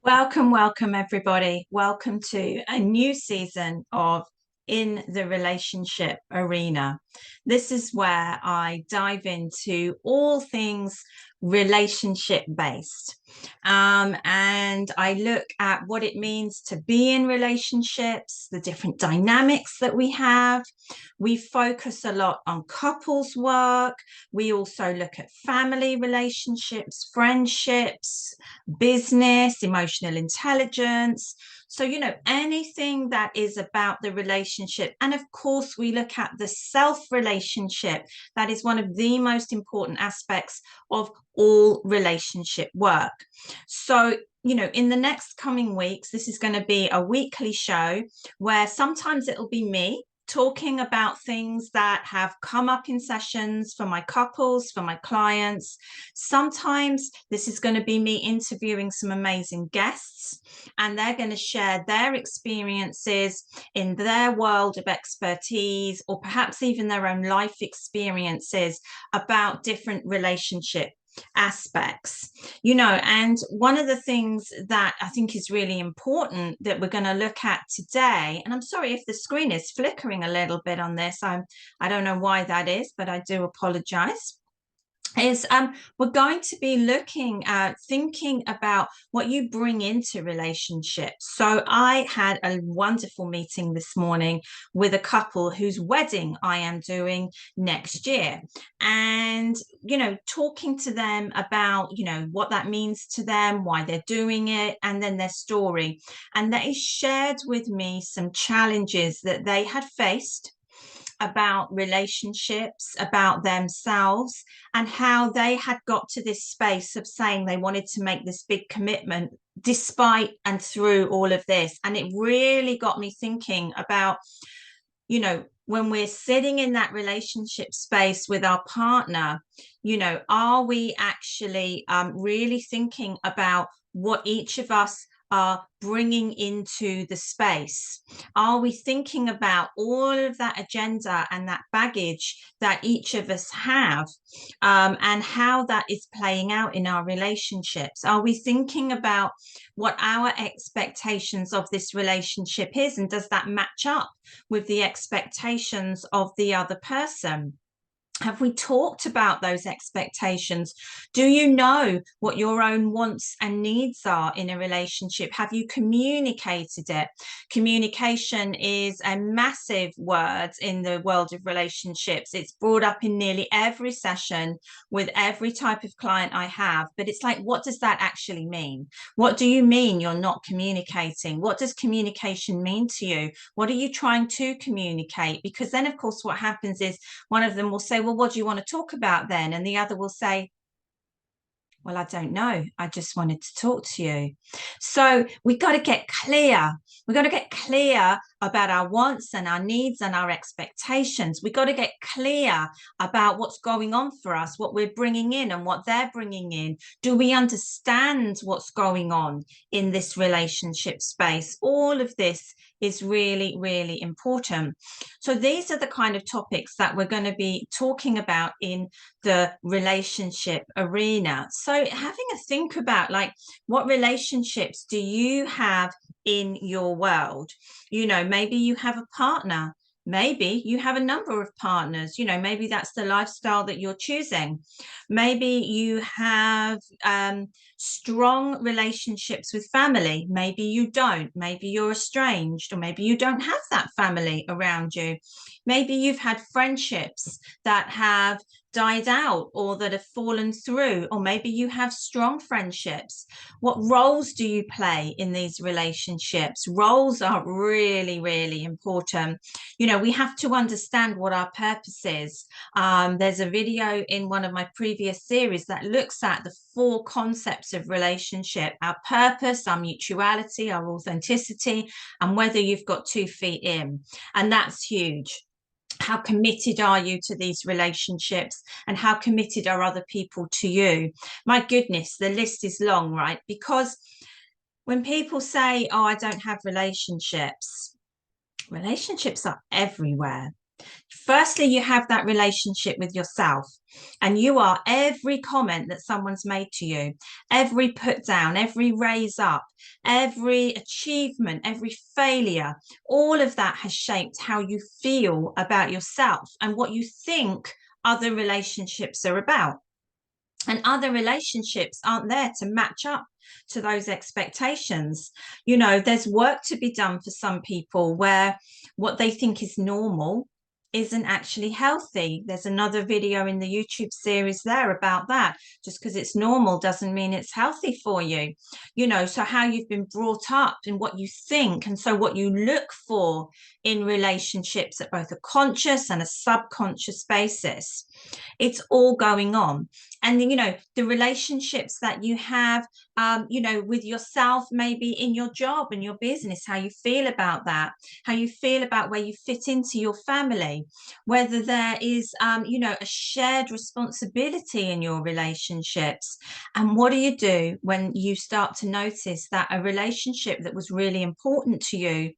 Welcome, welcome, everybody. Welcome to a new season of In the Relationship Arena. This is where I dive into all things relationship based. And I look at what it means to be in relationships, the different dynamics that we have. We focus a lot on couples work. We also look at family relationships, friendships, business, emotional intelligence. So, anything that is about the relationship. And of course, we look at the self relationship. That is one of the most important aspects of all relationship work. So, in the next coming weeks, this is going to be a weekly show where sometimes it'll be me talking about things that have come up in sessions for my couples, for my clients. Sometimes this is going to be me interviewing some amazing guests, and they're going to share their experiences in their world of expertise, or perhaps even their own life experiences about different relationship aspects. And one of the things that I think is really important that we're going to look at today, and I'm sorry if the screen is flickering a little bit on this, I don't know why that is, but I do apologize, is we're going to be looking at thinking about what you bring into relationships. So I had a wonderful meeting this morning with a couple whose wedding I am doing next year, and talking to them about what that means to them, why they're doing it, and then their story. And they shared with me some challenges that they had faced about relationships, about themselves, and how they had got to this space of saying they wanted to make this big commitment despite and through all of this. And it really got me thinking about, when we're sitting in that relationship space with our partner, are we actually really thinking about what each of us are bringing into the space? Are we thinking about all of that agenda and that baggage that each of us have, and how that is playing out in our relationships? Are we thinking about what our expectations of this relationship is, and does that match up with the expectations of the other person? Have we talked about those expectations? Do you know what your own wants and needs are in a relationship? Have you communicated it? Communication is a massive word in the world of relationships. It's brought up in nearly every session with every type of client I have. But it's like, what does that actually mean? What do you mean you're not communicating? What does communication mean to you? What are you trying to communicate? Because then, of course, what happens is one of them will say, well, what do you want to talk about then? And the other will say, well, I don't know. I just wanted to talk to you. So we got to get clear. We got to get clear about our wants and our needs and our expectations. We got to get clear about what's going on for us, what we're bringing in and what they're bringing in. Do we understand what's going on in this relationship space? All of this is really, really important. So these are the kind of topics that we're going to be talking about in the relationship arena. So having a think about, like, what relationships do you have in your world? Maybe you have a partner. Maybe you have a number of partners. Maybe that's the lifestyle that you're choosing. Maybe you have strong relationships with family. Maybe you don't. Maybe you're estranged, or maybe you don't have that family around you. Maybe you've had friendships that have died out or that have fallen through, or maybe you have strong friendships. What roles do you play in these relationships? Roles are really, really important. We have to understand what our purpose is. There's a video in one of my previous series that looks at the 4 concepts of relationship: our purpose, our mutuality, our authenticity, and whether you've got 2 feet in. And that's huge. How committed are you to these relationships, and how committed are other people to you? My goodness, the list is long, right? Because when people say, oh, I don't have relationships are everywhere. Firstly, you have that relationship with yourself, and you are every comment that someone's made to you, every put down, every raise up, every achievement, every failure. All of that has shaped how you feel about yourself and what you think other relationships are about. And other relationships aren't there to match up to those expectations. There's work to be done for some people where what they think is normal isn't actually healthy. There's another video in the YouTube series there about that. Just because it's normal doesn't mean it's healthy for you. So how you've been brought up and what you think, and so what you look for in relationships at both a conscious and a subconscious basis. It's all going on. And the relationships that you have with yourself, maybe in your job and your business, how you feel about that, how you feel about where you fit into your family, whether there is a shared responsibility in your relationships. And what do you do when you start to notice that a relationship that was really important to you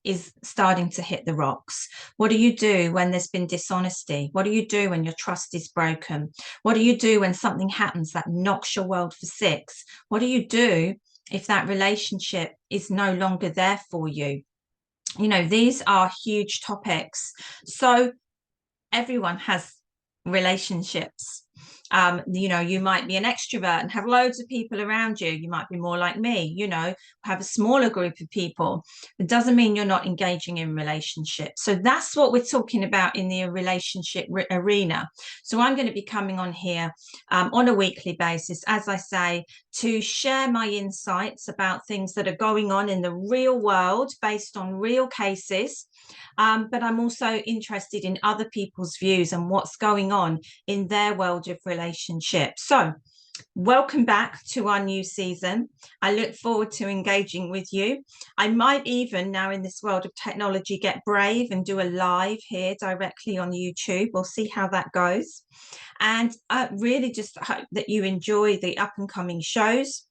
is starting to hit the rocks? What do you do when there's been dishonesty? What do you do when your trust is broken? What do you do when something happens that knocks your world for six? What do you do if that relationship is no longer there for you? These are huge topics. So everyone has relationships. You might be an extrovert and have loads of people around you. You might be more like me, have a smaller group of people. It doesn't mean you're not engaging in relationships. So that's what we're talking about in the relationship arena. So I'm going to be coming on here on a weekly basis, as I say, to share my insights about things that are going on in the real world based on real cases. But I'm also interested in other people's views and what's going on in their world of relationships. So welcome back to our new season. I look forward to engaging with you. I might even, now in this world of technology, get brave and do a live here directly on YouTube. We'll see how that goes. And I really just hope that you enjoy the up and coming shows.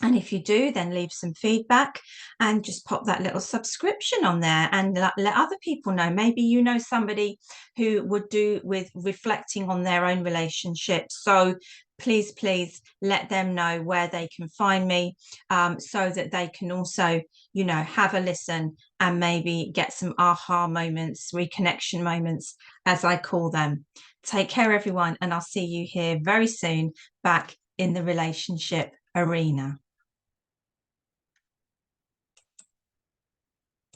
And if you do, then leave some feedback and just pop that little subscription on there and let other people know. Maybe you know somebody who would do with reflecting on their own relationship. So please let them know where they can find me, so that they can also, have a listen and maybe get some aha moments, reconnection moments, as I call them. Take care, everyone, and I'll see you here very soon back in the relationship arena.